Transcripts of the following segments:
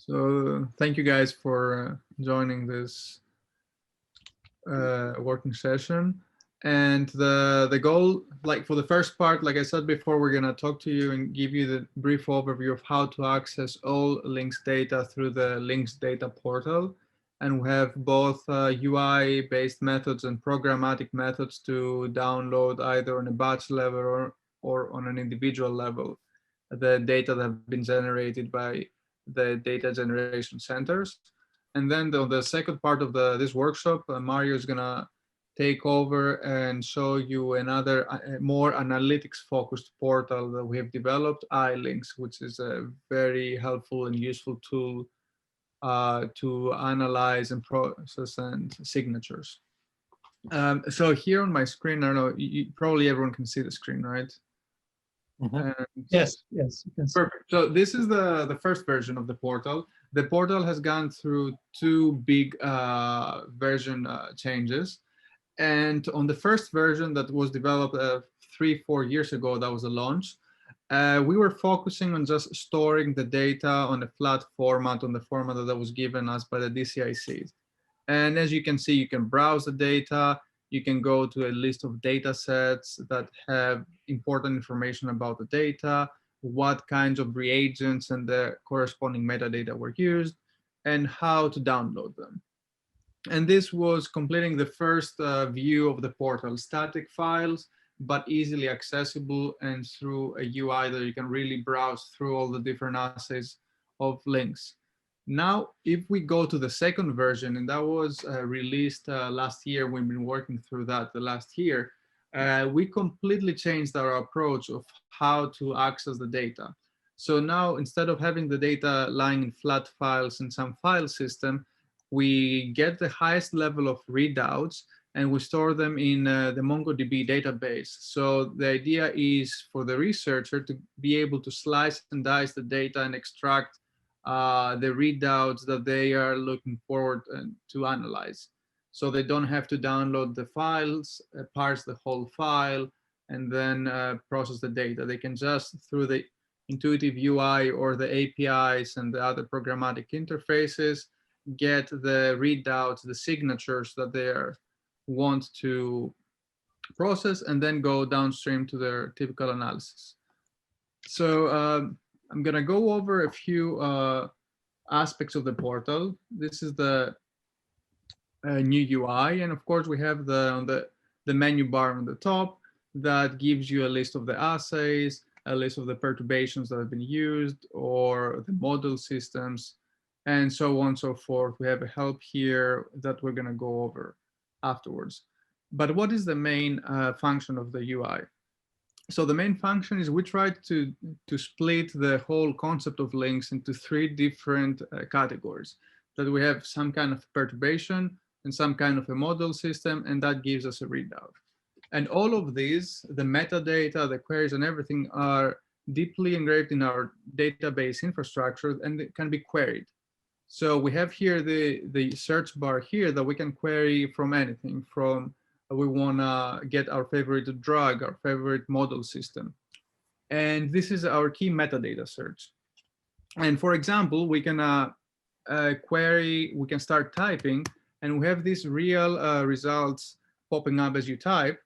So thank you guys for joining this working session. And the goal, like for the first part, like I said before, we're gonna talk to you and give you the brief overview of how to access all links data through the links data portal. And we have both UI-based methods and programmatic methods to download either on a batch level or on an individual level, the data that have been generated by the data generation centers. And then the second part of this workshop, Mario is gonna take over and show you another more analytics focused portal that we have developed, iLinks, which is a very helpful and useful tool to analyze and process and signatures. So here on my screen, I don't know, probably everyone can see the screen, right? Yes, you can see. Perfect. So this is the first version of the portal. The portal has gone through two big version changes. And on the first version that was developed 3-4 years ago, that was a launch, we were focusing on just storing the data on a flat format, on the format that was given us by the DCIC. And as you can see, you can browse the data, you can go to a list of data sets that have important information about the data, what kinds of reagents and the corresponding metadata were used, and how to download them. And this was completing the first view of the portal, static files, but easily accessible and through a UI that you can really browse through all the different assays of links. Now, if we go to the second version, and that was released last year, we've been working through that the last year, we completely changed our approach of how to access the data. So now, instead of having the data lying in flat files in some file system, we get the highest level of readouts and we store them in the MongoDB database. So the idea is for the researcher to be able to slice and dice the data and extract the readouts that they are looking forward to analyze. So they don't have to download the files, parse the whole file, and then process the data. They can just, through the intuitive UI or the APIs and the other programmatic interfaces, get the readouts, the signatures that they want to process, and then go downstream to their typical analysis. So I'm gonna go over a few aspects of the portal. This is the new UI, and of course we have the menu bar on the top that gives you a list of the assays, a list of the perturbations that have been used, or the model systems, and so on and so forth. We have a help here that we're gonna go over afterwards. But what is the main function of the UI? So the main function is we try to split the whole concept of links into three different categories. That we have some kind of perturbation and some kind of a model system, and that gives us a readout. And all of these, the metadata, the queries and everything are deeply engraved in our database infrastructure and it can be queried. So we have here the search bar here that we can query from anything, from we want to get our favorite drug, our favorite model system. And this is our key metadata search. And for example, we can query, we can start typing, and we have these real results popping up as you type.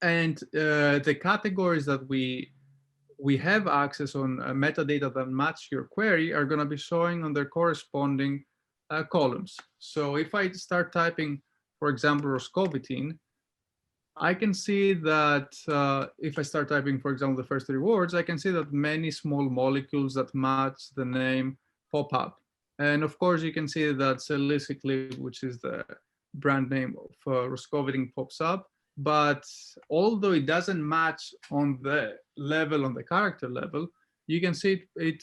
And the categories that we have access on metadata that match your query are going to be showing on their corresponding columns. So if I start typing, for example, roscovitin, I can see that if I start typing, for example, the first 3 words, I can see that many small molecules that match the name pop up. And of course, you can see that salicylib, which is the brand name of roscovitin, pops up. But although it doesn't match on the level, on the character level, you can see it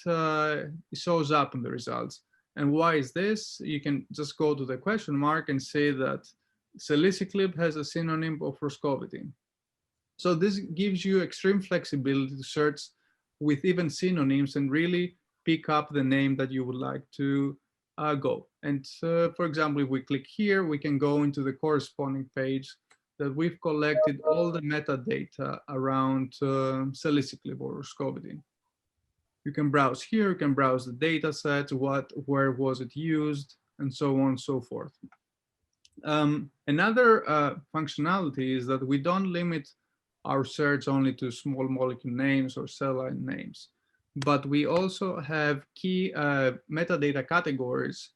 shows up in the results. And why is this? You can just go to the question mark and say that salicylib has a synonym of roscovitin. So this gives you extreme flexibility to search with even synonyms and really pick up the name that you would like to go. And for example, if we click here, we can go into the corresponding page that we've collected all the metadata around salicylib or roscovitin. You can browse here, you can browse the data sets, where was it used, and so on and so forth. Another functionality is that we don't limit our search only to small molecule names or cell line names, but we also have key metadata categories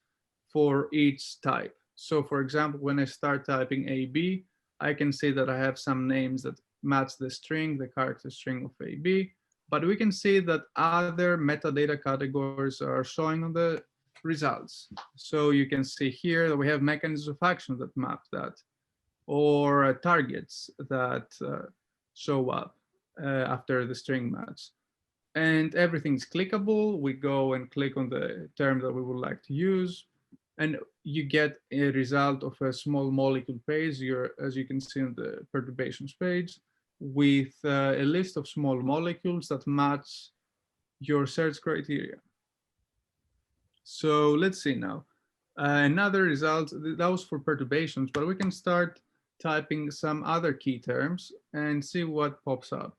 for each type. So for example, when I start typing AB, I can see that I have some names that match the string, the character string of AB, but we can see that other metadata categories are showing on the results. So you can see here that we have mechanisms of action that map that, or targets that show up after the string match. And everything's clickable. We go and click on the term that we would like to use, and you get a result of a small molecule page, as you can see on the perturbations page, with a list of small molecules that match your search criteria. So let's see now. Another result, that was for perturbations, but we can start typing some other key terms and see what pops up.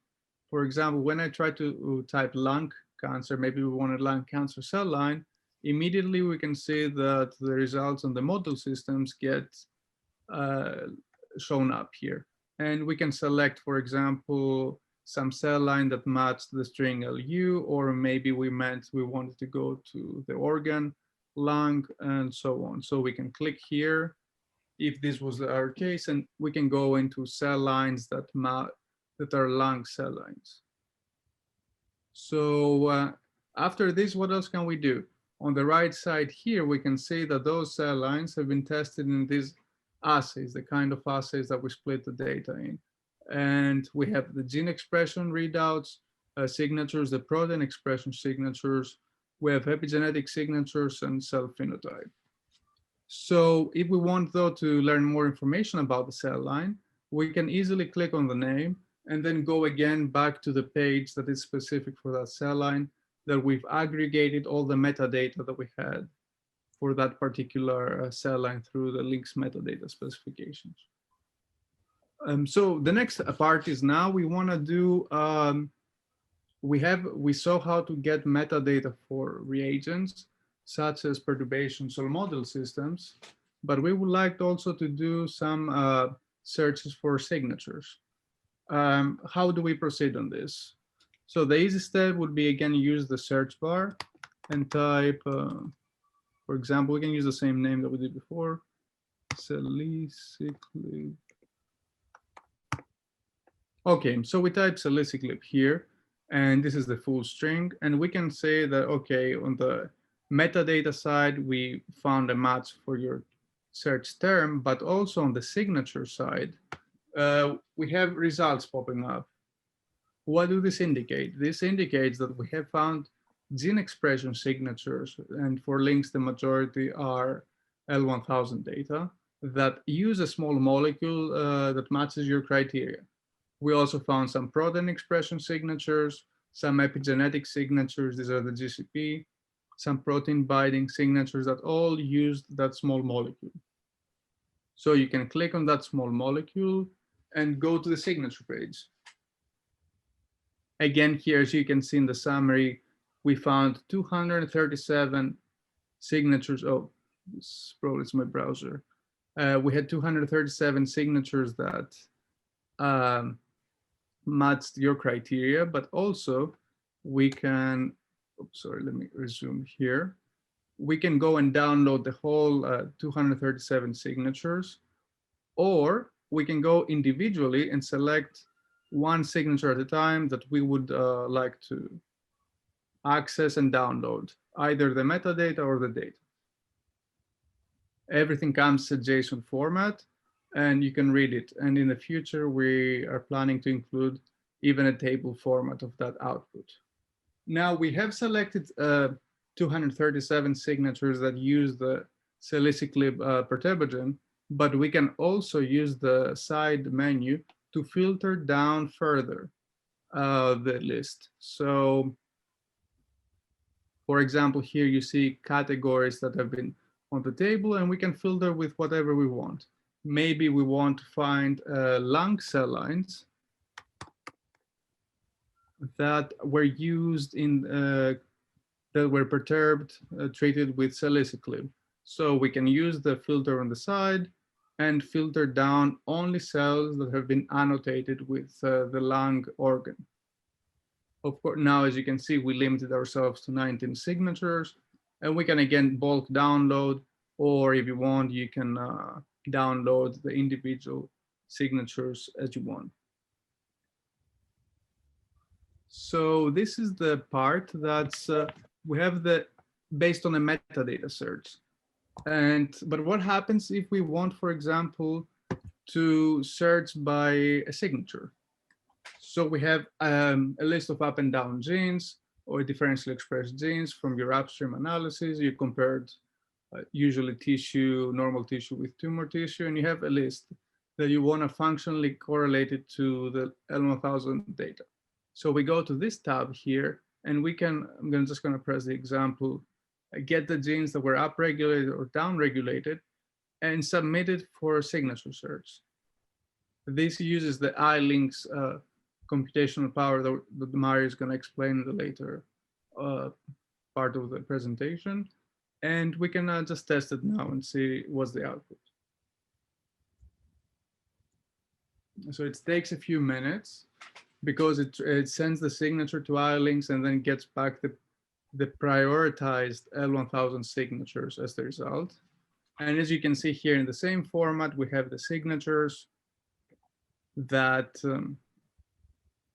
For example, when I try to type lung cancer, maybe we want a lung cancer cell line, immediately we can see that the results on the model systems get shown up here. And we can select, for example, some cell line that matched the string LU, or maybe we wanted to go to the organ, lung, and so on. So we can click here if this was our case, and we can go into cell lines that are lung cell lines. So after this, what else can we do? On the right side here, we can see that those cell lines have been tested in these assays, the kind of assays that we split the data in. And we have the gene expression readouts, signatures, the protein expression signatures. We have epigenetic signatures and cell phenotype. So if we want, though, to learn more information about the cell line, we can easily click on the name and then go again back to the page that is specific for that cell line, that we've aggregated all the metadata that we had for that particular cell line through the links metadata specifications. So the next part is now we want to do, we saw how to get metadata for reagents, such as perturbations or model systems, but we would like also to do some searches for signatures. How do we proceed on this? So the easy step would be, again, use the search bar and type, for example, we can use the same name that we did before, salicylib. Okay, so we type salicylib here, and this is the full string, and we can say that, okay, on the metadata side, we found a match for your search term, but also on the signature side, we have results popping up. What do this indicate? This indicates that we have found gene expression signatures, and for links, the majority are L1000 data that use a small molecule that matches your criteria. We also found some protein expression signatures, some epigenetic signatures, these are the GCP, some protein binding signatures that all used that small molecule. So you can click on that small molecule and go to the signature page. Again, here, as you can see in the summary, we found 237 signatures. Oh, this probably is my browser. We had 237 signatures that matched your criteria, but also we can, oops, sorry, let me resume here. We can go and download the whole 237 signatures, or we can go individually and select one signature at a time that we would like to access and download, either the metadata or the data. Everything comes in JSON format, and you can read it. And in the future, we are planning to include even a table format of that output. Now we have selected 237 signatures that use the salicylib perturbagen, but we can also use the side menu to filter down further the list. So, for example, here you see categories that have been on the table, and we can filter with whatever we want. Maybe we want to find lung cell lines. that were used in that were perturbed, treated with salicylic. So we can use the filter on the side and filter down only cells that have been annotated with the lung organ. Of course, now, as you can see, we limited ourselves to 19 signatures, and we can again bulk download, or if you want, you can download the individual signatures as you want. So this is the part that's, we have the, based on a metadata search. But what happens if we want, for example, to search by a signature? So we have a list of up and down genes or differentially expressed genes from your upstream analysis. You compared usually tissue, normal tissue with tumor tissue, and you have a list that you want to functionally correlate it to the L1000 data. So we go to this tab here, and we can, just going to press the example, get the genes that were upregulated or downregulated and submit it for a signature search. This uses the iLinks computational power that Amar is going to explain in the later part of the presentation. And we can just test it now and see what's the output. So it takes a few minutes because it sends the signature to iLinks and then gets back the prioritized L1000 signatures as the result. And as you can see here in the same format, we have the signatures that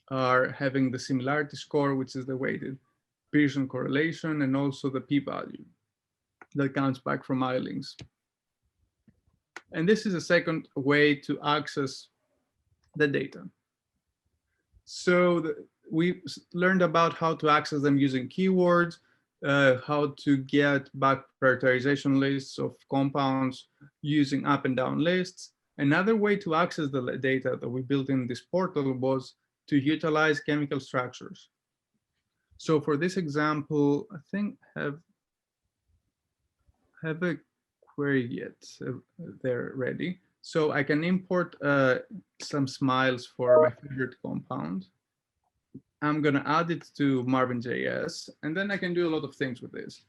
are having the similarity score, which is the weighted Pearson correlation, and also the p-value that comes back from iLinks. And this is a second way to access the data. So we learned about how to access them using keywords, how to get back prioritization lists of compounds using up and down lists. Another way to access the data that we built in this portal was to utilize chemical structures. So for this example, I think have a query yet they're ready. So I can import some smiles for my favorite compound. I'm going to add it to Marvin.js, and then I can do a lot of things with this.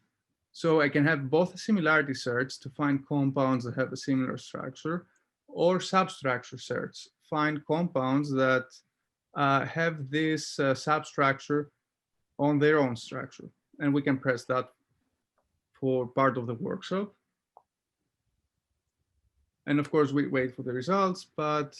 So I can have both a similarity search to find compounds that have a similar structure, or substructure search, find compounds that have this substructure on their own structure. And we can press that for part of the workshop. And of course, we wait for the results, but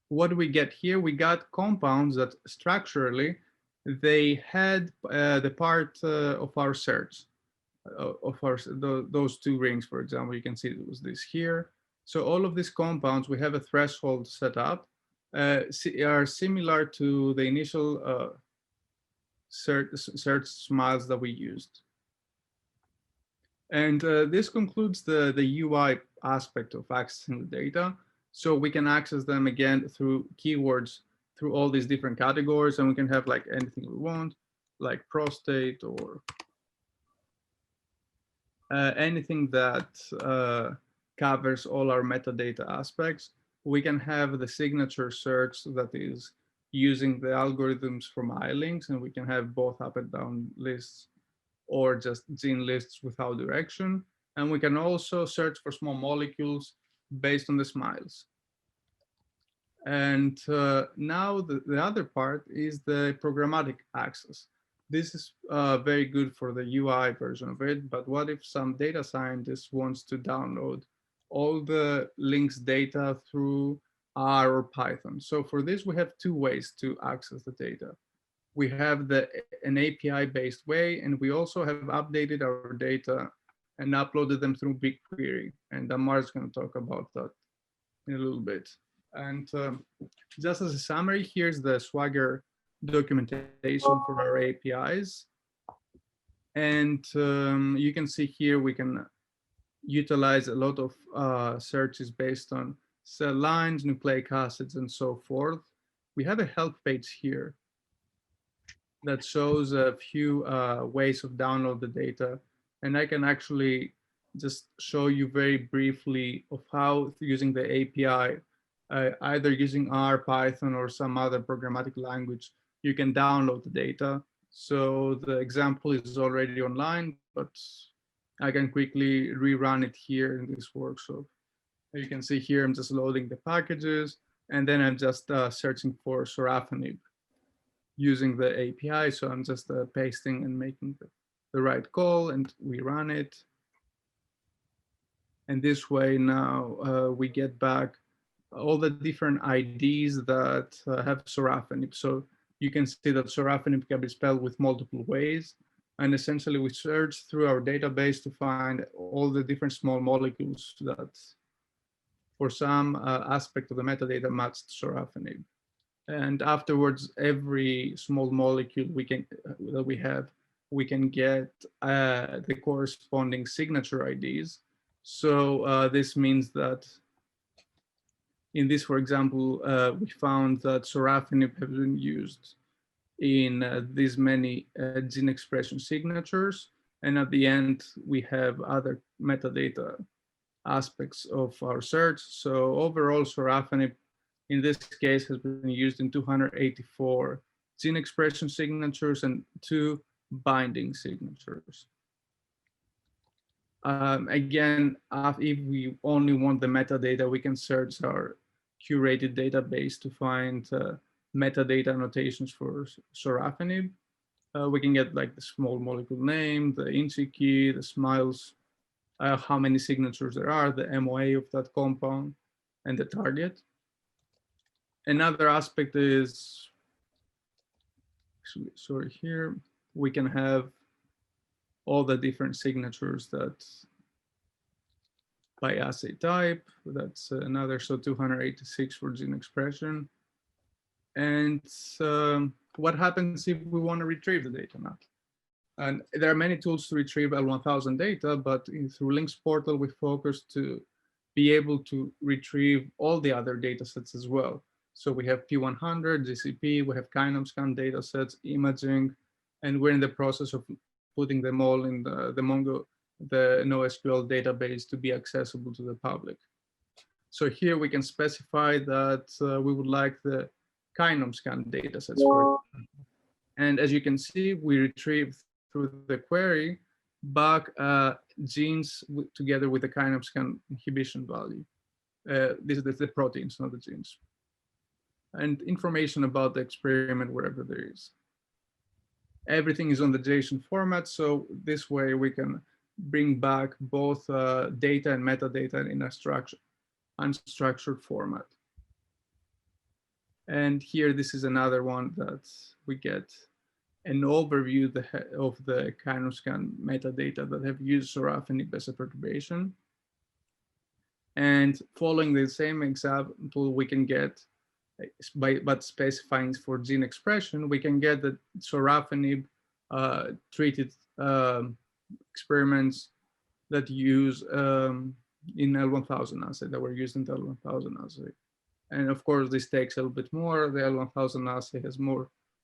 what do we get here? We got compounds that structurally, they had the part of our search, those two rings, for example. You can see it was this here. So all of these compounds, we have a threshold set up, are similar to the initial search smiles that we used. And this concludes the UI aspect of accessing the data. So we can access them again through keywords, through all these different categories, and we can have like anything we want, like prostate or anything that covers all our metadata aspects. We can have the signature search that is using the algorithms from iLinks, and we can have both up and down lists or just gene lists without direction. And we can also search for small molecules based on the smiles. And now the other part is the programmatic access. This is very good for the UI version of it, but what if some data scientist wants to download all the links data through R or Python? So for this, we have two ways to access the data. We have an API-based way, and we also have updated our data and uploaded them through Bigquery. And Amar is going to talk about that in a little bit. And just as a summary, here's the Swagger documentation for our APIs. And you can see here we can utilize a lot of searches based on cell lines, nucleic acids, and so forth. We have a help page here that shows a few ways of download the data. And I can actually just show you very briefly of how using the API, either using R, Python, or some other programmatic language, you can download the data. So the example is already online, but I can quickly rerun it here in this workshop. You can see here, I'm just loading the packages, and then I'm just searching for sorafenib using the API. So I'm just pasting and making the right call, and we run it. And this way now we get back all the different IDs that have sorafenib. So you can see that sorafenib can be spelled with multiple ways. And essentially we search through our database to find all the different small molecules that for some aspect of the metadata matched sorafenib. And afterwards, every small molecule that we have, we can get the corresponding signature IDs. So this means that in this, for example, we found that sorafenib has been used in these many gene expression signatures. And at the end, we have other metadata aspects of our search. So overall, sorafenib in this case has been used in 284 gene expression signatures and 2 binding signatures. Again, if we only want the metadata, we can search our curated database to find metadata annotations for sorafenib. We can get like the small molecule name, the INSI key, the SMILES, how many signatures there are, the MOA of that compound, and the target. Another aspect is, sorry, here, we can have all the different signatures that by assay type, that's another, so 286 for gene expression. And what happens if we want to retrieve the data now? And there are many tools to retrieve L1000 data, but through Links portal, we focus to be able to retrieve all the other data sets as well. So we have P100, GCP, we have KinomScan data sets, imaging, and we're in the process of putting them all in the NoSQL database to be accessible to the public. So here we can specify that we would like the KinomScan data sets, for example. And as you can see, we retrieve through the query back genes together with the KinomScan inhibition value. This is the proteins, not the genes. And information about the experiment wherever there is. Everything is on the JSON format, so this way we can bring back both data and metadata in a unstructured format. And here, this is another one that we get an overview of the KinomScan metadata that have used sorafenib as a perturbation. And following the same example, we can get, but specifying for gene expression, we can get the sorafenib treated experiments that use in L1000 assay, that were used in the L1000 assay. And of course, this takes a little bit more. The L1000 assay has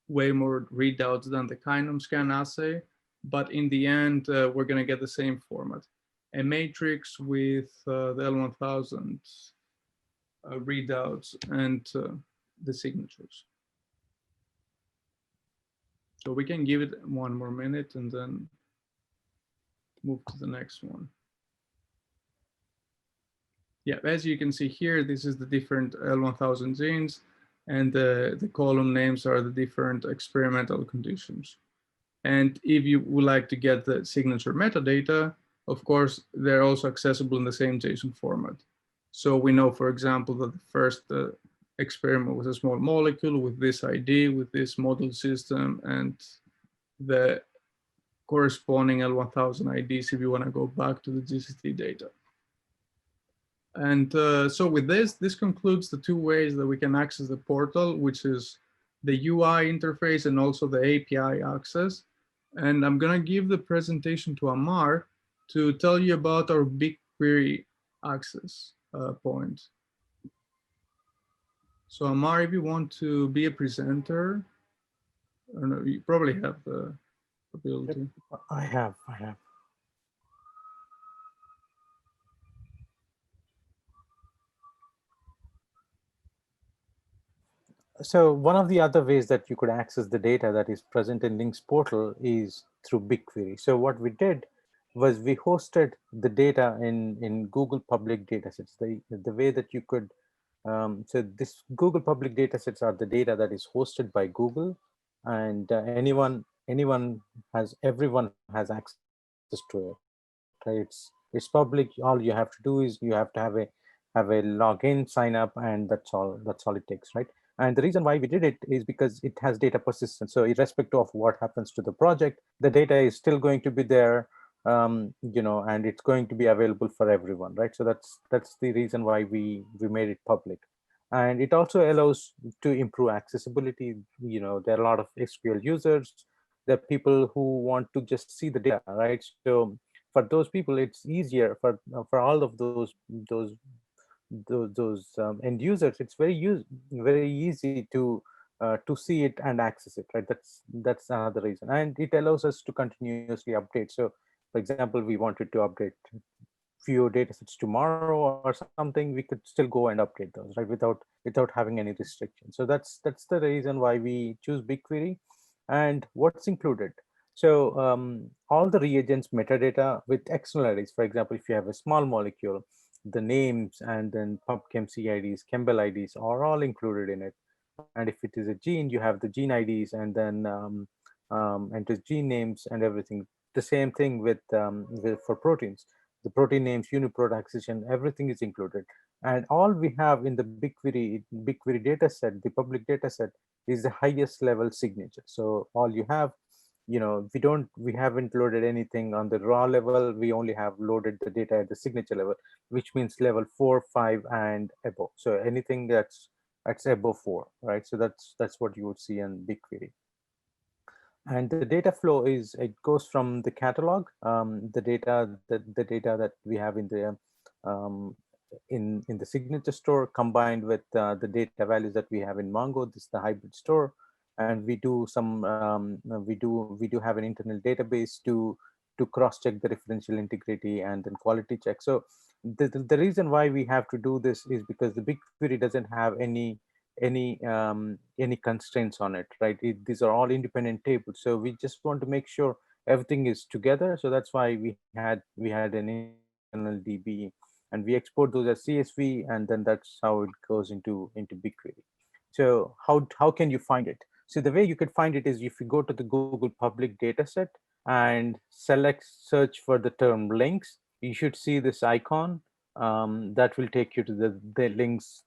way more readouts than the KinomScan assay. But in the end, we're going to get the same format. A matrix with the L1000 readouts and the signatures. So we can give it 1 more minute and then move to the next one. Yeah, as you can see here, this is the different L1000 genes, and the column names are the different experimental conditions. And if you would like to get the signature metadata, of course, they're also accessible in the same JSON format. So we know, for example, that the first experiment was a small molecule with this ID, with this model system, and the corresponding L1000 IDs if you want to go back to the GCT data. And so with this concludes the 2 ways that we can access the portal, which is the UI interface and also the API access. And I'm going to give the presentation to Amar to tell you about our Bigquery access point. So Amar, if you want to be a presenter, I don't know, you probably have the ability. I have. So one of the other ways that you could access the data that is present in Links portal is through BigQuery. So what we did was we hosted the data in Google public datasets. The way that you could, so this Google public datasets are the data that is hosted by Google, and everyone has access to it, right? It's public. All you have to do is you have to have a login, sign up, and that's all it takes, right? And the reason why we did it is because it has data persistence. So irrespective of what happens to the project, the data is still going to be there, and it's going to be available for everyone, right? So that's the reason why we made it public. And it also allows to improve accessibility. There are a lot of SQL users. There are people who want to just see the data, right? So for those people, it's easier for all of those end users. It's very easy to see it and access it, right? That's another reason, and it allows us to continuously update. So for example, we wanted to update few data sets tomorrow or something, we could still go and update those, right, without having any restrictions. So that's the reason why we choose BigQuery. And what's included? So all the reagents metadata with external IDs. For example, if you have a small molecule, the names and then PubChem CIDs, Campbell IDs are all included in it. And if it is a gene, you have the gene IDs, and then enter gene names and everything. The same thing with for proteins. The protein names, UniProt accession, everything is included. And all we have in the BigQuery data set, the public data set, is the highest level signature. So all you have, we haven't loaded anything on the raw level. We only have loaded the data at the signature level, which means level 4, 5, and above. So anything that's above 4, right? So that's what you would see in BigQuery. And the data flow it goes from the catalog, the data that we have um, in the signature store, combined with the data values that we have in Mongo. This is the hybrid store, and we do have an internal database to cross check the referential integrity and then quality check. So the reason why we have to do this is because the BigQuery doesn't have any constraints on it, right? These are all independent tables, so we just want to make sure everything is together. So that's why we had an internal DB, and we export those as CSV, and then that's how it goes into BigQuery. So how can you find it? So the way you could find it is if you go to the Google public data set and select search for the term links, you should see this icon that will take you to the links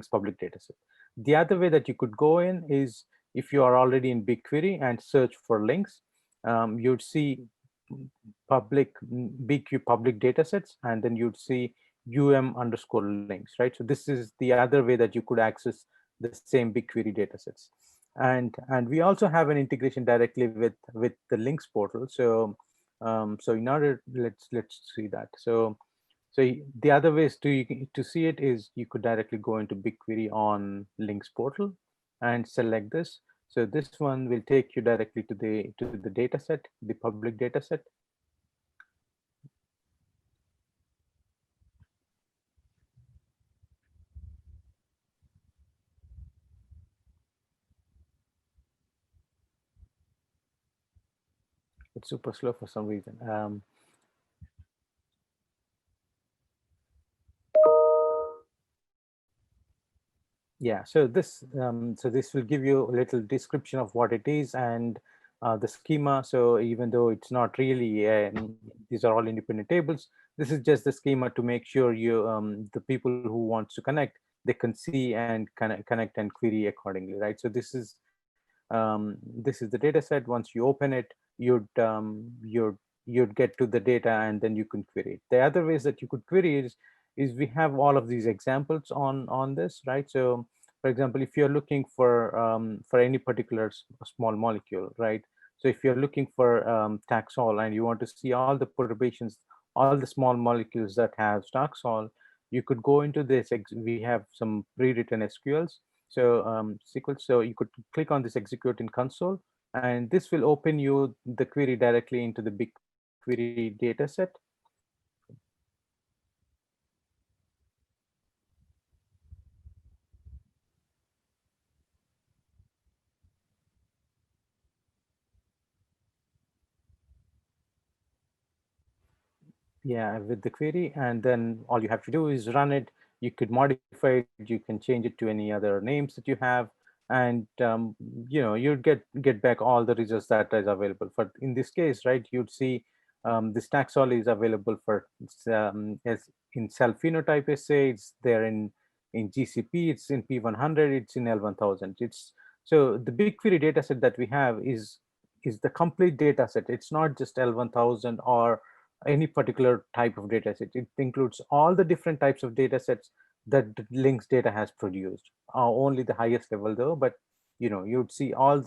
public dataset. The other way that you could go in is if you are already in BigQuery and search for links, you'd see BQ public datasets, and then you'd see UM _ links, right? So this is the other way that you could access the same BigQuery datasets. And we also have an integration directly with the links portal. So in order, let's see that. So the other ways to see it is you could directly go into BigQuery on links portal and select this. So this one will take you directly to the data set, the public data set. It's super slow for some reason. Yeah, so this will give you a little description of what it is and the schema. So even though it's not really, these are all independent tables, this is just the schema to make sure the people who want to connect, they can see and connect and query accordingly, right? So this is the data set. Once you open it, you'd get to the data, and then you can query it. The other ways that you could query is we have all of these examples on this, right? So for example, if you're looking for any particular small molecule, right? So if you're looking for Taxol and you want to see all the perturbations, all the small molecules that have Taxol, you could go into this. We have some pre-written SQLs, so SQL. So you could click on this execute in console, and this will open you the query directly into the BigQuery data set. Yeah, with the query, and then all you have to do is run it. You could modify it, you can change it to any other names that you have, and you'd get back all the results that is available. For in this case, right, you'd see this taxol is available for as in cell phenotype assay. It's there in GCP, it's in P100, it's in L1000. It's so the BigQuery data set that we have is the complete data set. It's not just L1000 or any particular type of data set. It includes all the different types of data sets that the links data has produced. Only the highest level though, but you'd see all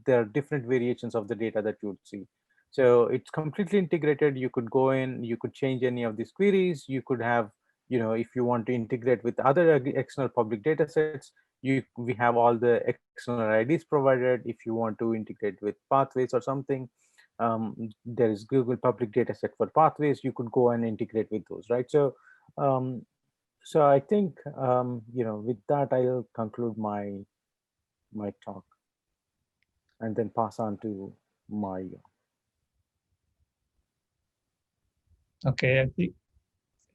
there are different variations of the data that you'd see. So it's completely integrated. You could go in, you could change any of these queries. You could have, if you want to integrate with other external public data sets, we have all the external IDs provided. If you want to integrate with pathways or something, there is Google public data set for pathways. You could go and integrate with those, right? So I think with that I'll conclude my talk and then pass on to Mario. Okay, I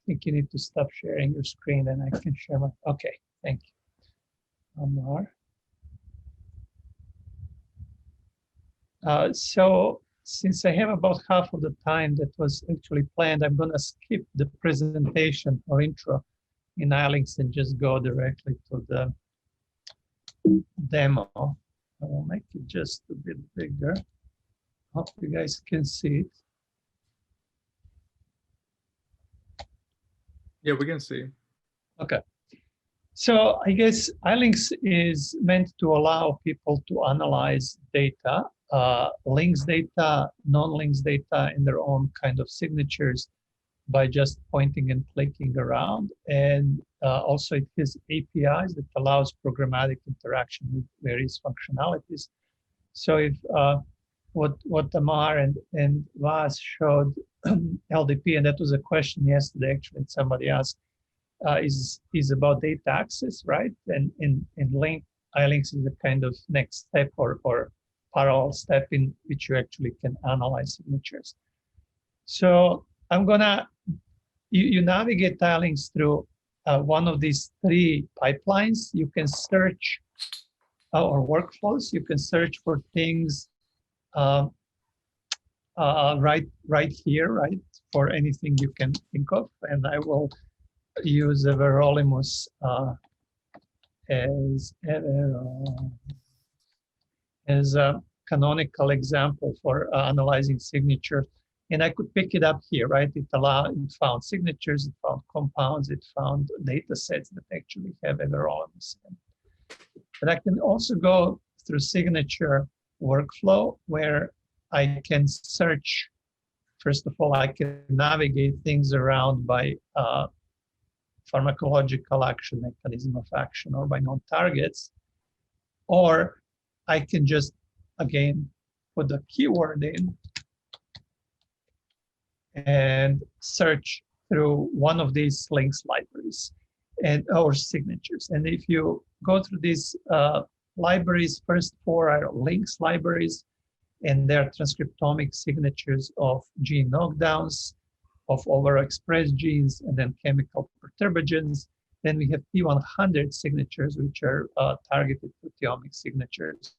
think you need to stop sharing your screen and I can share my. Okay, thank you, Amar. So since I have about half of the time that was actually planned, I'm going to skip the presentation or intro in iLinks and just go directly to the demo. I will make it just a bit bigger. Hope you guys can see it. Yeah, we can see. Okay. So I guess iLinks is meant to allow people to analyze data, links data, non-links data in their own kind of signatures by just pointing and clicking around. And also it has APIs that allows programmatic interaction with various functionalities. So if what Amar and Vas showed LDP, and that was a question yesterday actually somebody asked, is about data access, right? And iLinks is a kind of next step or parallel step in which you actually can analyze signatures. So I'm gonna, you navigate iLinks through one of these three pipelines. You can search or workflows. You can search for things right here, right? For anything you can think of, and I will use Everolimus as a canonical example for analyzing signatures. And I could pick it up here, right? It found signatures, it found compounds, it found data sets that actually have Everolimus. But I can also go through signature workflow where I can search. First of all, I can navigate things around by pharmacological action, mechanism of action, or by non-targets. Or I can just, again, put the keyword in and search through one of these links libraries or signatures. And if you go through these libraries, first four are links libraries, and they're transcriptomic signatures of gene knockdowns, of overexpressed genes, and then chemical perturbations. Then we have P100 signatures, which are targeted proteomic signatures.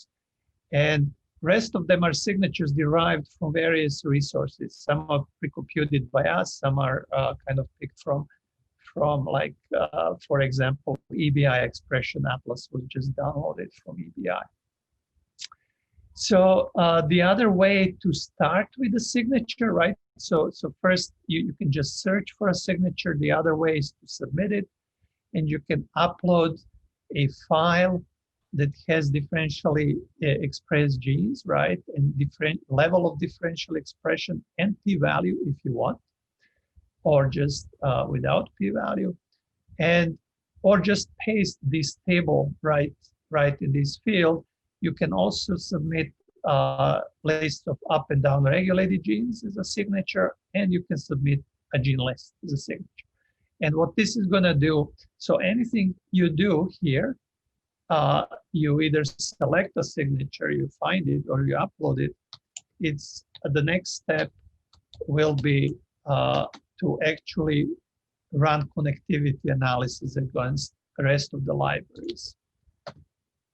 And rest of them are signatures derived from various resources. Some are pre-computed by us, some are kind of picked from like, for example, EBI expression atlas was just downloaded from EBI. So the other way to start with a signature, right? So first you can just search for a signature. The other way is to submit it, and you can upload a file that has differentially expressed genes, right? And different level of differential expression and p-value if you want, or just without p-value, and or just paste this table right in this field. You can also submit a list of up and down regulated genes as a signature, and you can submit a gene list as a signature. And what this is going to do, so anything you do here, you either select a signature, you find it, or you upload it. It's the next step will be to actually run connectivity analysis against the rest of the libraries.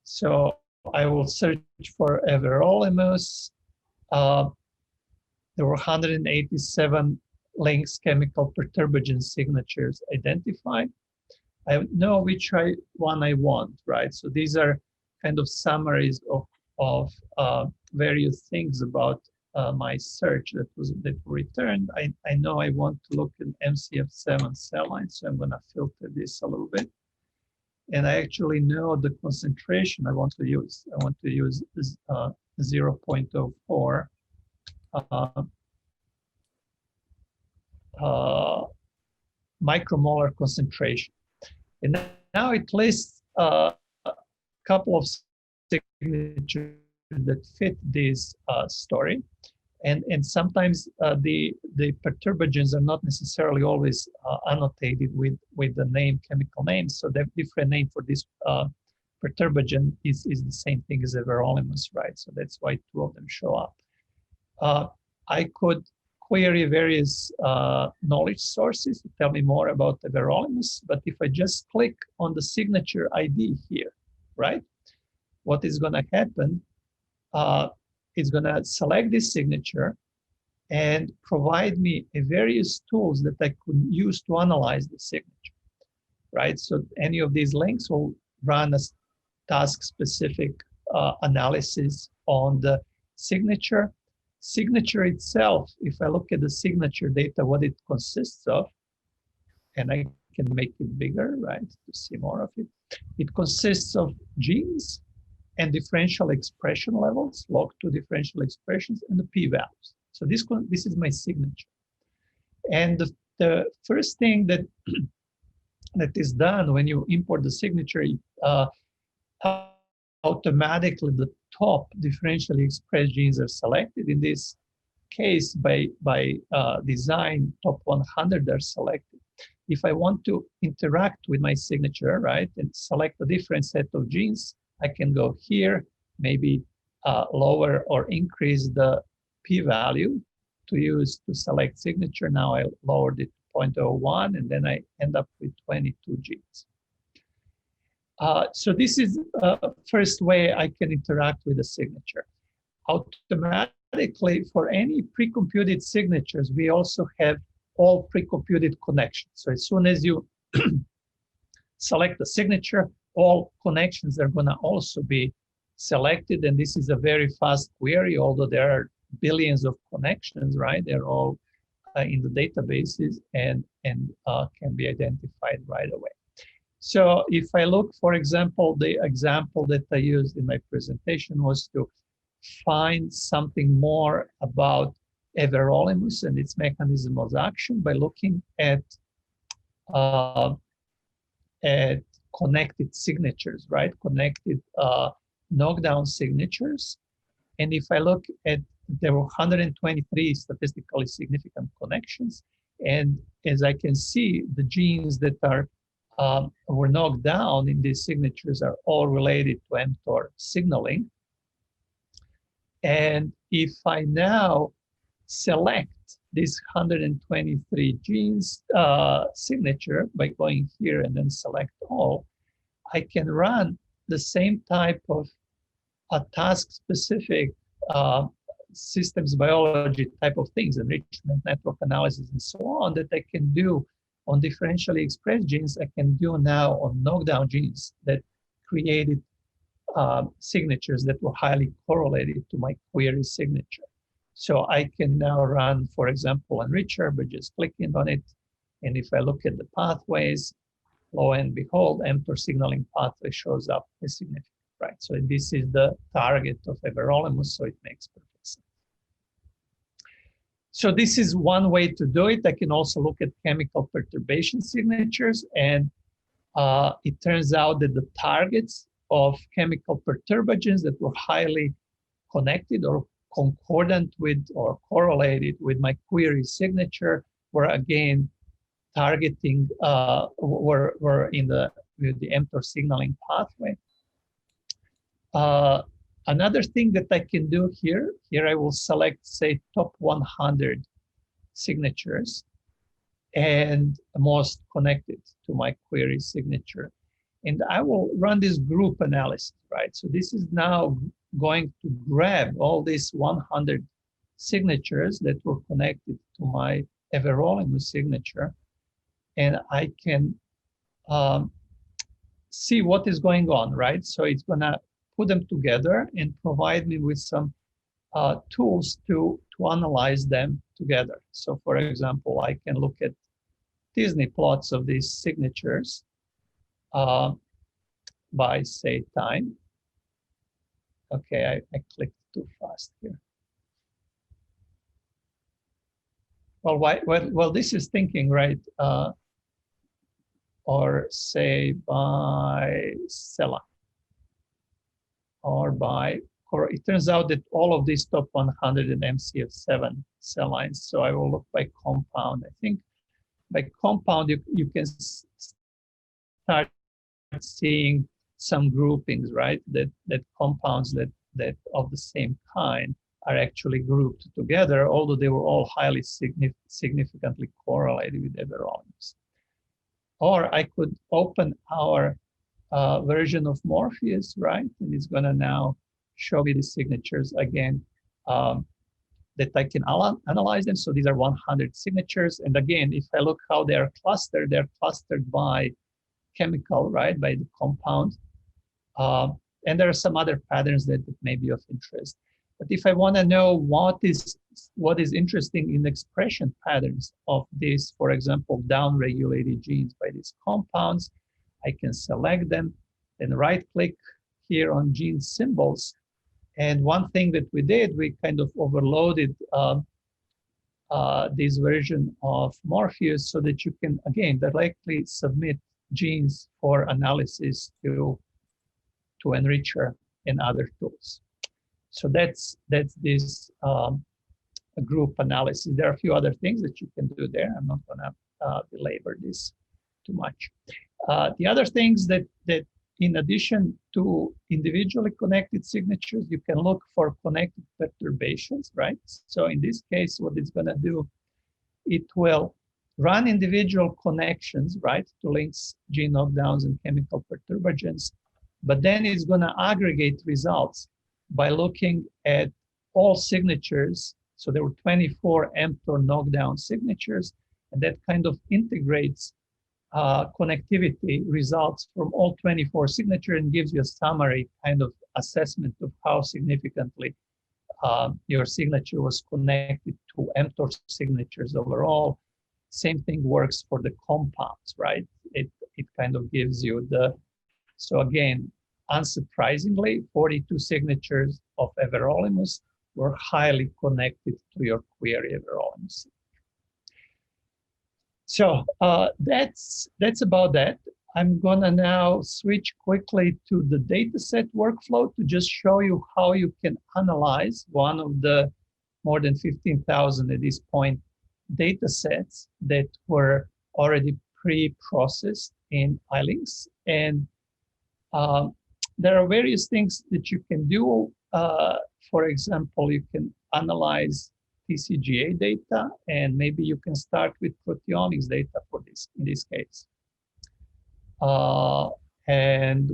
So I will search for everolimus. There were 187 links, chemical perturbagen signatures identified. I know which one I want, right? So these are kind of summaries of various things about my search that were returned. I know I want to look at MCF7 cell lines, so I'm going to filter this a little bit. And I actually know the concentration I want to use. I want to use 0.04 micromolar concentration. And now it lists a couple of signatures that fit this story. And sometimes the perturbagens are not necessarily always annotated with the chemical name. So the different name for this perturbagen is the same thing as everolimus, right? So that's why two of them show up. I could query various knowledge sources to tell me more about everolimus, but if I just click on the signature ID here, right? What is going to happen? It's going to select this signature and provide me various tools that I could use to analyze the signature, right? So any of these links will run a task-specific analysis on the signature. Signature itself, if I look at the signature data, what it consists of, and I can make it bigger, right, to see more of it. It consists of genes and differential expression levels, log2 differential expressions, and the p-values. So this is my signature. And the first thing that is done when you import the signature, automatically the top differentially expressed genes are selected. In this case, by design, top 100 are selected. If I want to interact with my signature, right, and select a different set of genes, I can go here, maybe lower or increase the p-value to use to select signature. Now I lowered it to 0.01, and then I end up with 22 genes. So this is first way I can interact with the signature. Automatically, for any pre-computed signatures, we also have all pre-computed connections. So as soon as you select the signature, all connections are going to also be selected. And this is a very fast query, although there are billions of connections, right? They're all in the databases and can be identified right away. So if I look, for example, the example that I used in my presentation was to find something more about everolimus and its mechanism of action by looking at connected signatures, right? Connected knockdown signatures. And if I look at, there were 123 statistically significant connections. And as I can see, the genes that were knocked down in these signatures are all related to mTOR signaling. And if I now select this 123 genes signature by going here and then select all, I can run the same type of task-specific systems biology type of things, enrichment, network analysis, and so on, that I can do on differentially expressed genes. I can do now on knockdown genes that created signatures that were highly correlated to my query signature. So I can now run, for example, Enricher by just clicking on it. And if I look at the pathways, lo and behold, mTOR signaling pathway shows up as significant, right? So this is the target of everolimus, so it makes perfect sense. So this is one way to do it. I can also look at chemical perturbation signatures, and it turns out that the targets of chemical perturbagens that were highly connected or concordant with or correlated with my query signature were again targeting, were in with the mTOR signaling pathway. Another thing that I can do here I will select, say, top 100 signatures and most connected to my query signature. And I will run this group analysis, right? So this is now going to grab all these 100 signatures that were connected to my everolimus signature, and I can see what is going on, right? So it's gonna put them together and provide me with some tools to analyze them together. So for example, I can look at Disney plots of these signatures by, say, time. Okay, I clicked too fast here. Well, this is thinking, right? Or say by Sela, or by, or it turns out that all of these top 100 and MCF7 cell lines. So I will look by compound. I think by compound, you can start seeing some groupings, right? That compounds that of the same kind are actually grouped together, although they were all highly significantly correlated with everolimus. Or I could open our version of Morpheus, right? And it's gonna now show me the signatures again, that I can analyze them. So these are 100 signatures. And again, if I look how they're clustered by chemical, right? By the compound. And there are some other patterns that may be of interest. But if I want to know what is interesting in expression patterns of these, for example, down-regulated genes by these compounds, I can select them and right-click here on gene symbols. And one thing that we did, we kind of overloaded this version of Morpheus so that you can, again, directly submit genes for analysis to Enricher and other tools. So that's this group analysis. There are a few other things that you can do there. I'm not gonna belabor this too much. The other things that in addition to individually connected signatures, you can look for connected perturbations, right? So in this case, what it's gonna do, it will run individual connections, right, to links, gene knockdowns, and chemical perturbations, but then it's gonna aggregate results by looking at all signatures. So there were 24 mTOR knockdown signatures, and that kind of integrates connectivity results from all 24 signatures and gives you a summary kind of assessment of how significantly your signature was connected to mTOR signatures overall. Same thing works for the compounds, right? It kind of gives you the, so again, unsurprisingly, 42 signatures of everolimus were highly connected to your query everolimus. So that's about that. I'm gonna now switch quickly to the dataset workflow to just show you how you can analyze one of the more than 15,000 at this point datasets that were already pre-processed in iLinks. And there are various things that you can do. For example, you can analyze TCGA data, and maybe you can start with proteomics data for this, in this case. And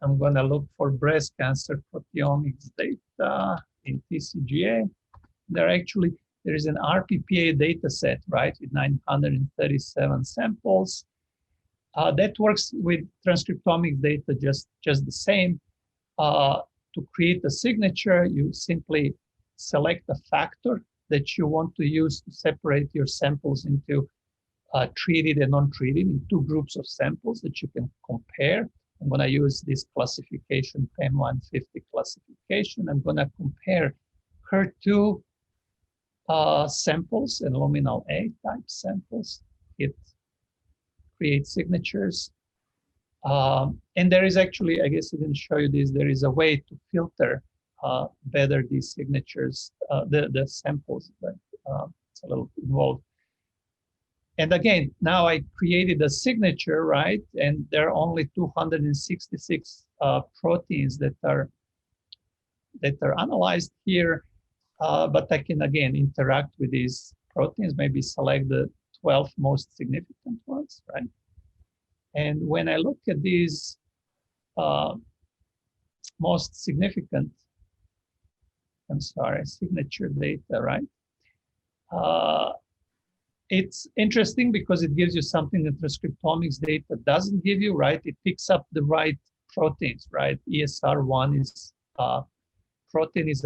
I'm gonna look for breast cancer proteomics data in TCGA. There is an RPPA data set, right, with 937 samples. That works with transcriptomics data just the same. To create a signature, you simply select a factor that you want to use to separate your samples into treated and non-treated in two groups of samples that you can compare. I'm gonna use this classification, PEM 150 classification. I'm gonna compare HER2 samples and luminal A type samples. It creates signatures. And there is actually, I guess I didn't show you this, there is a way to filter better these signatures, the samples, but it's a little involved. And again, now I created a signature, right? And there are only 266 proteins that are analyzed here, but I can again interact with these proteins, maybe select the 12 most significant ones, right? And when I look at these most significant, signature data, right? It's interesting because it gives you something that transcriptomics data doesn't give you, right? It picks up the right proteins, right? ESR1 is protein is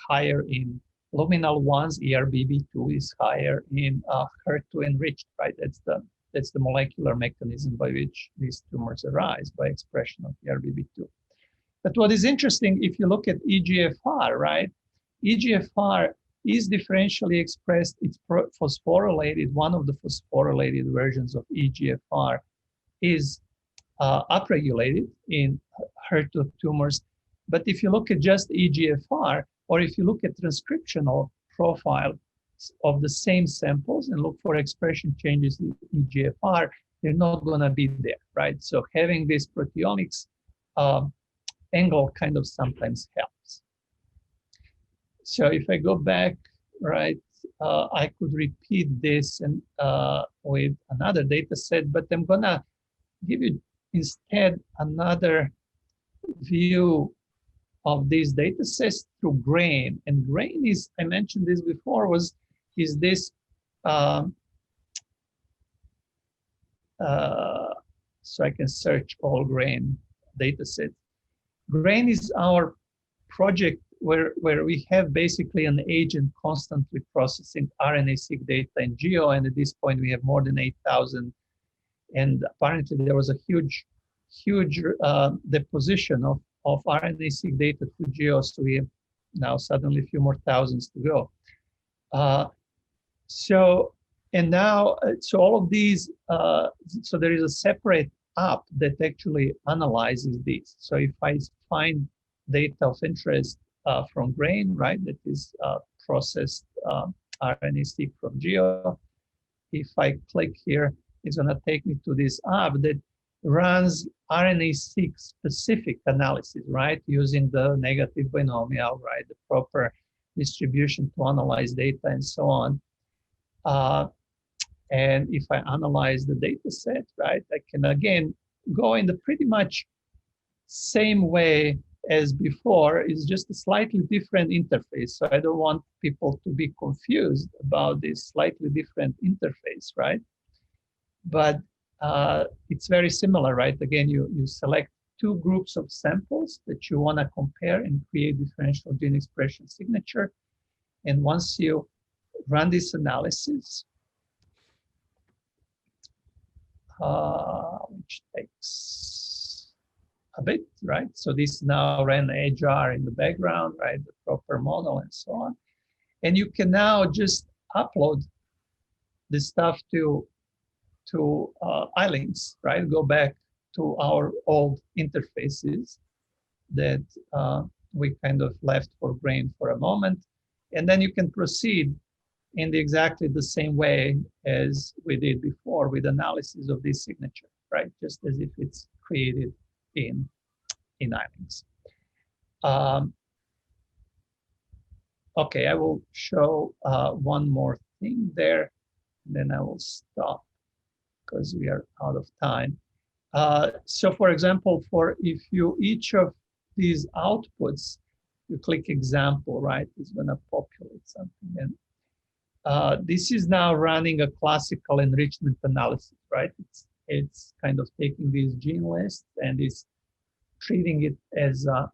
higher in luminal ones. ERBB2 is higher in HER2 enriched, right? That's the molecular mechanism by which these tumors arise, by expression of ERBB2. But what is interesting, if you look at EGFR, right? EGFR is differentially expressed. It's phosphorylated. One of the phosphorylated versions of EGFR is upregulated in HER2 tumors. But if you look at just EGFR, or if you look at transcriptional profile of the same samples and look for expression changes in EGFR, they're not going to be there, right? So having this proteomics angle kind of sometimes helps. So if I go back, right, I could repeat this and with another data set, but I'm going to give you instead another view of these data sets through grain. And grain is, I mentioned this before, is this, so I can search all grain data sets. Grain is our project where we have basically an agent constantly processing RNA-seq data in Geo, and at this point we have more than 8,000. And apparently there was a huge deposition of RNA-seq data to Geo, so we have now suddenly a few more thousands to go. So all of these, so there is a separate app that actually analyzes these. So if I find data of interest from grain, right, that is processed RNA-seq from Geo, if I click here, it's going to take me to this app that runs RNA-seq specific analysis, right, using the negative binomial, right, the proper distribution to analyze data and so on. And if I analyze the data set, right, I can again go in the pretty much same way as before. It's just a slightly different interface. So I don't want people to be confused about this slightly different interface, right? But it's very similar, right? Again, you select two groups of samples that you want to compare and create differential gene expression signature. And once you run this analysis, which takes a bit, right? So this now ran HR in the background, right? The proper model and so on. And you can now just upload this stuff to iLinks, right? Go back to our old interfaces that we kind of left for grain for a moment. And then you can proceed in exactly the same way as we did before with analysis of this signature, right? Just as if it's created in iLinks. Okay, I will show one more thing there, then I will stop because we are out of time. So for example, if you each of these outputs, you click example, right? It's gonna populate something. And this is now running a classical enrichment analysis, right? It's kind of taking this gene list and is treating it as a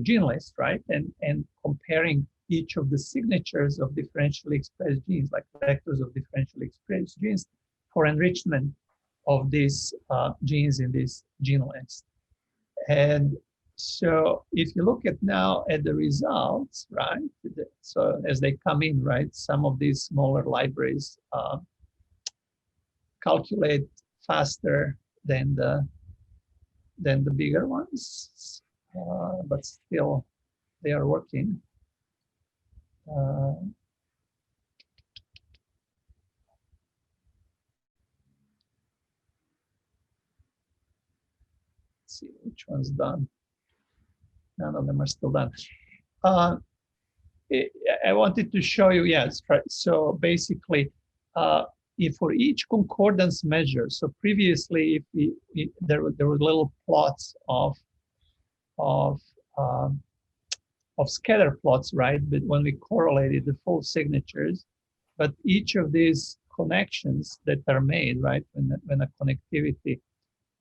gene list, right? And comparing each of the signatures of differentially expressed genes, like vectors of differentially expressed genes, for enrichment of these genes in this gene list. And so if you look at now at the results, right? So as they come in, right, some of these smaller libraries calculate faster than the bigger ones, but still they are working. Let's see which one's done. None of them are still done. I wanted to show you, yes, right. So basically, if for each concordance measure, so previously, if there were little plots of scatter plots, right? But when we correlated the full signatures, but each of these connections that are made, right, when a connectivity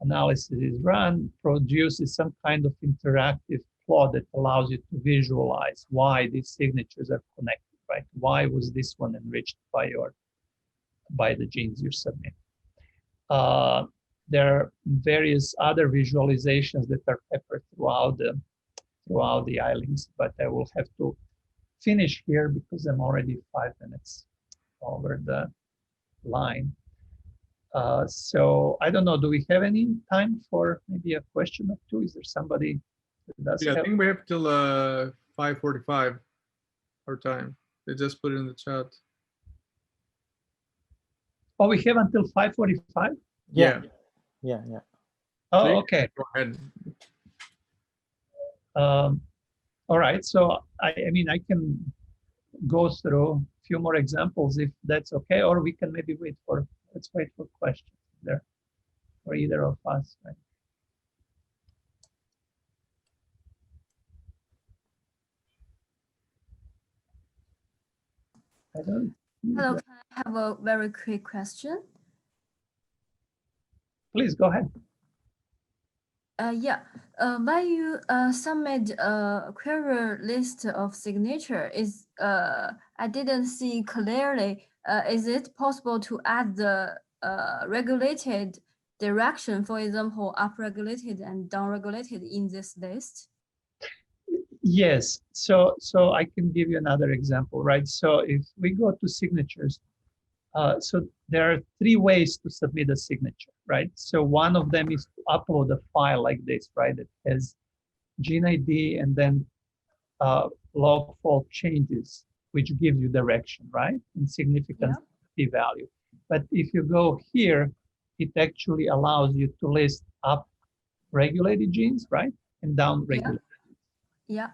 analysis is run, produces some kind of interactive plot that allows you to visualize why these signatures are connected, right? Why was this one enriched by the genes you submit? There are various other visualizations that are peppered throughout the islands, but I will have to finish here because I'm already 5 minutes over the line. So I don't know, do we have any time for maybe a question or two? Is there somebody that does Yeah, I have? think we have till 5:45 our time. They just put it in the chat. Oh, we have until 5:45? Yeah. Oh, So okay. go ahead. All right, so I mean, I can go through a few more examples if that's okay, or we can maybe let's wait for questions there, or either of us, right? I don't. Hello, can I have a very quick question? Please go ahead. Yeah, when you submit a query list of signature, I didn't see clearly. Is it possible to add the regulated direction, for example, upregulated and downregulated in this list? Yes, so I can give you another example, right? So if we go to signatures, so there are 3 ways to submit a signature, right? So one of them is to upload a file like this, right? That has gene ID and then log fold changes, which gives you direction, right? And significance p-value. But if you go here, it actually allows you to list up regulated genes, right? And down regulated. Yeah.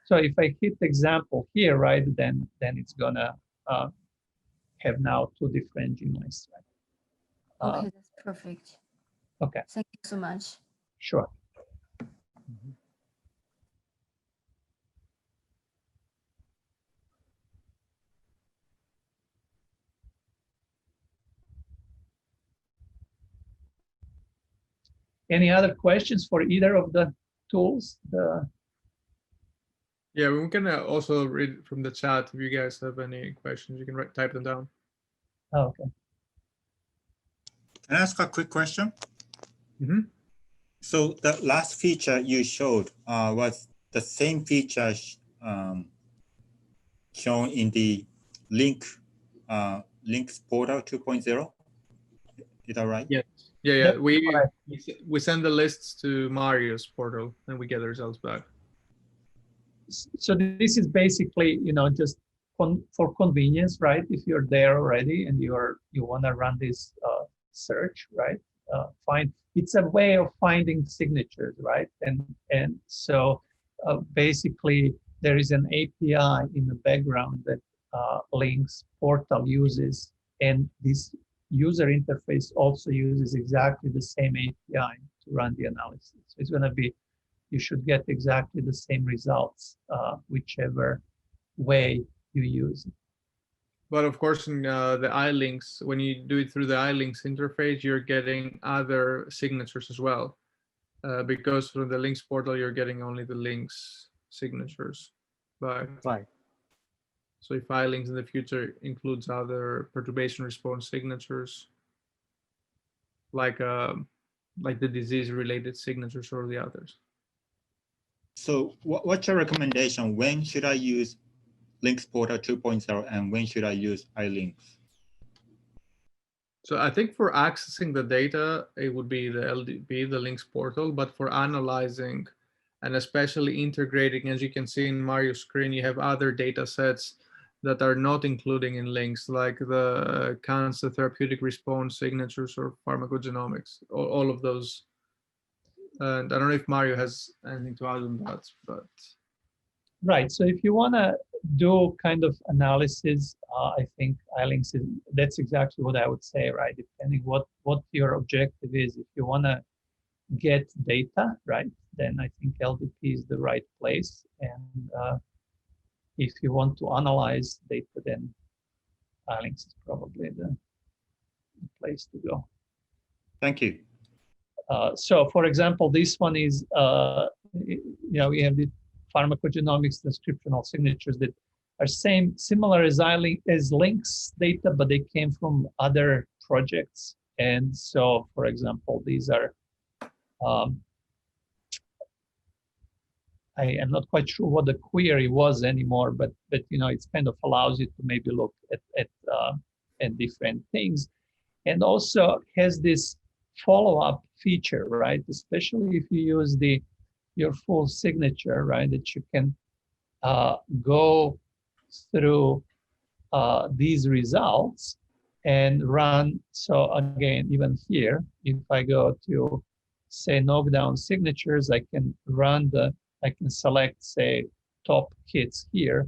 So if I hit example here, right, then it's gonna have now 2 different gene lists, right? Okay, that's perfect. Okay. Thank you so much. Sure. Any other questions for either of the tools? Yeah, we can also read from the chat. If you guys have any questions, you can type them down. Oh, okay. Can I ask a quick question? Mm-hmm. So the last feature you showed was the same feature shown in the links portal 2.0. Is that right? Yes. Yeah. That's We send the lists to Mario's portal and we get the results back. So this is basically, just for convenience, right? If you're there already and you want to run this search, right? It's a way of finding signatures, right? And so basically there is an API in the background that links portal uses, and this user interface also uses exactly the same API to run the analysis. So it's going to be, you should get exactly the same results, whichever way you use it. But of course, in the iLinks, when you do it through the iLinks interface, you're getting other signatures as well. Because from the links portal, you're getting only the links signatures. Right. So if iLinks in the future includes other perturbation response signatures, like the disease-related signatures or the others. So what's your recommendation? When should I use Links Portal 2.0 and when should I use iLinks? So I think for accessing the data, it would be the LDP, the links portal, but for analyzing and especially integrating, as you can see in Mario's screen, you have other data sets that are not including in links, like the cancer therapeutic response signatures or pharmacogenomics, all of those. And I don't know if Mario has anything to add on that, but. Right. So if you want to do kind of analysis, I think iLinks is, that's exactly what I would say, right? Depending what your objective is. If you want to get data, right, then I think LDP is the right place. And if you want to analyze data, then iLinks is probably the place to go. Thank you. So for example, this one is, we have the pharmacogenomics descriptional signatures that are similar as links data, but they came from other projects. And so, for example, these are, I am not quite sure what the query was anymore, but it kind of allows you to maybe look at different things, and also has this follow-up feature, right? Especially if you use your full signature, right? That you can go through these results and run. So again, even here, if I go to say knockdown signatures, I can select say top hits here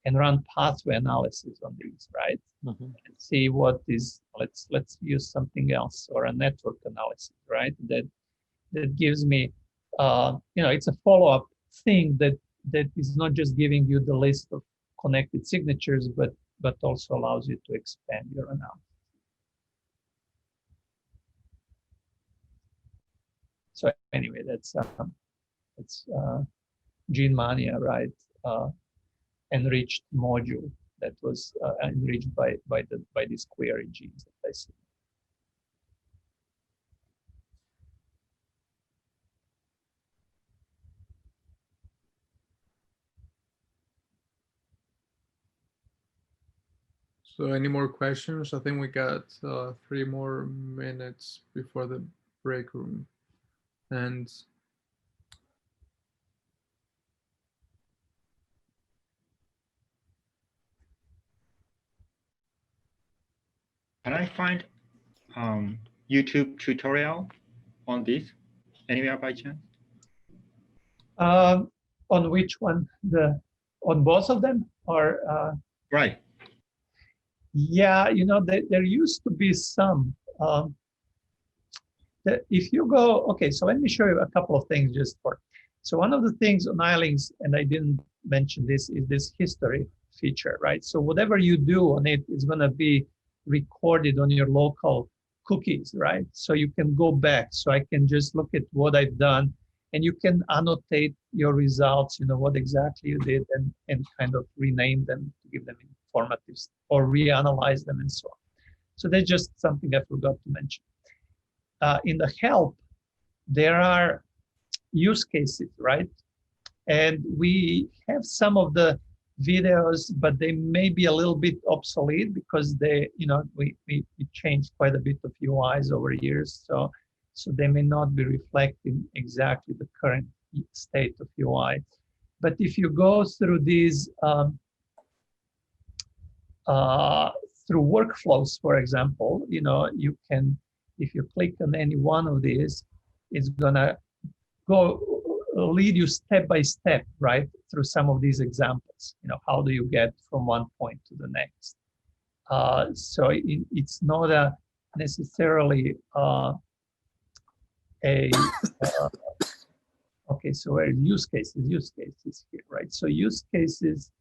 and run pathway analysis on these, right? Mm-hmm. And see what is, let's use something else, or a network analysis, right? That gives me, it's a follow-up thing that is not just giving you the list of connected signatures, but also allows you to expand your analysis. So anyway, that's Gene Mania, right? Enriched module that was enriched by these query genes that I see. So any more questions? I think we got 3 more minutes before the break room. And Can I find YouTube tutorial on this anywhere by chance? On which one? On both of them, or? Right. Yeah, there used to be some. If you go, okay, so let me show you a couple of things just for. So one of the things on iLinks, and I didn't mention this, is this history feature, right? So whatever you do on it is going to be recorded on your local cookies, right? So you can go back. So I can just look at what I've done, and you can annotate your results, what exactly you did, and kind of rename them to give them informative, or reanalyze them and so on. So that's just something I forgot to mention. In the help, there are use cases, right? And we have some of the videos, but they may be a little bit obsolete because we changed quite a bit of UIs over years. So they may not be reflecting exactly the current state of UI. But if you go through these, through workflows, for example, you can, if you click on any one of these, it's gonna lead you step by step, right, through some of these examples. How do you get from one point to the next? So it's not necessarily okay. So where use cases here, right? So use cases.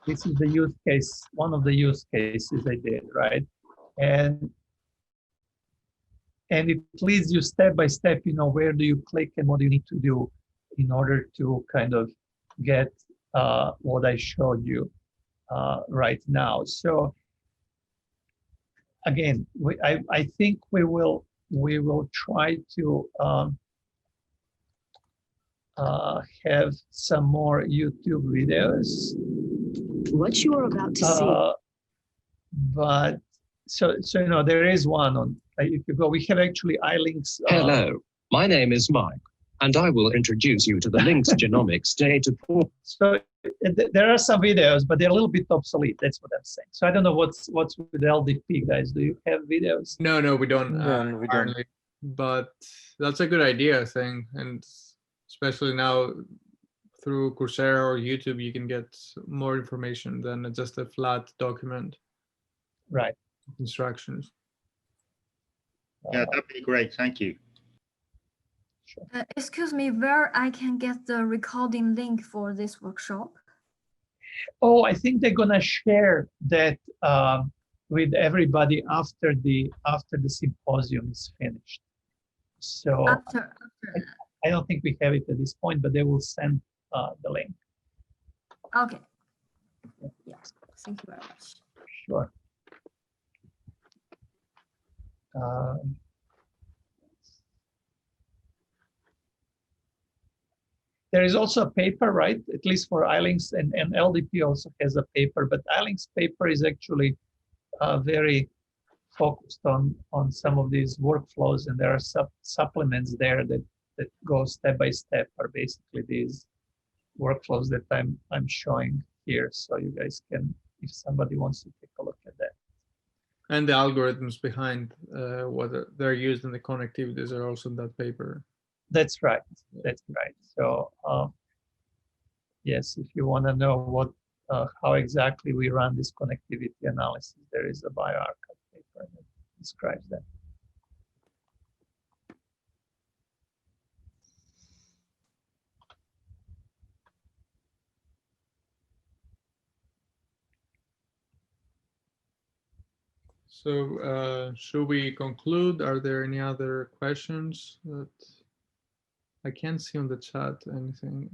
This is the use case, one of the use cases I did, right? And it leads you step by step, where do you click and what do you need to do in order to kind of get what I showed you right now. So again, I think we will try to have some more YouTube videos. What you are about to see. But so there is one on. If you go, we have actually iLinks. Hello, my name is Mike, and I will introduce you to the Links Genomics data portal. So there are some videos, but they're a little bit obsolete. That's what I'm saying. So I don't know what's with LDP, guys. Do you have videos? no, we don't. No, we don't. But that's a good idea, I think. And especially now through Coursera or YouTube, you can get more information than just a flat document. Right. Instructions. Yeah, that'd be great. Thank you. Sure. Excuse me, where I can get the recording link for this workshop? Oh, I think they're gonna share that with everybody after the symposium is finished. So After. I don't think we have it at this point, but they will send the link. Okay. Yeah. Thank you very much. Sure. There is also a paper, right? At least for iLinks, and LDP also has a paper, but iLinks paper is actually very focused on some of these workflows, and there are supplements there that go step by step, are basically these workflows that I'm showing here, so you guys can, if somebody wants to take a look at that. And the algorithms behind what they're used in the connectivities are also in that paper. That's right. That's right. So yes, if you want to know what how exactly we run this connectivity analysis, there is a bioarchive paper that describes that. So should we conclude? Are there any other questions that I can't see on the chat anything?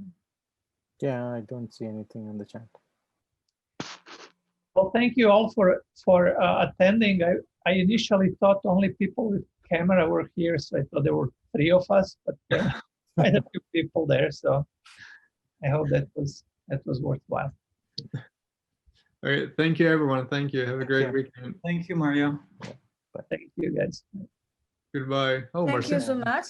Yeah, I don't see anything on the chat. Well, thank you all for attending. I initially thought only people with camera were here, so I thought there were 3 of us, but there are quite a few people there. So I hope that was worthwhile. All right, thank you, everyone. Thank you. Have a great weekend. Thank you, Mario. Thank you, guys. Goodbye. Oh, Thank you Marcel. so much.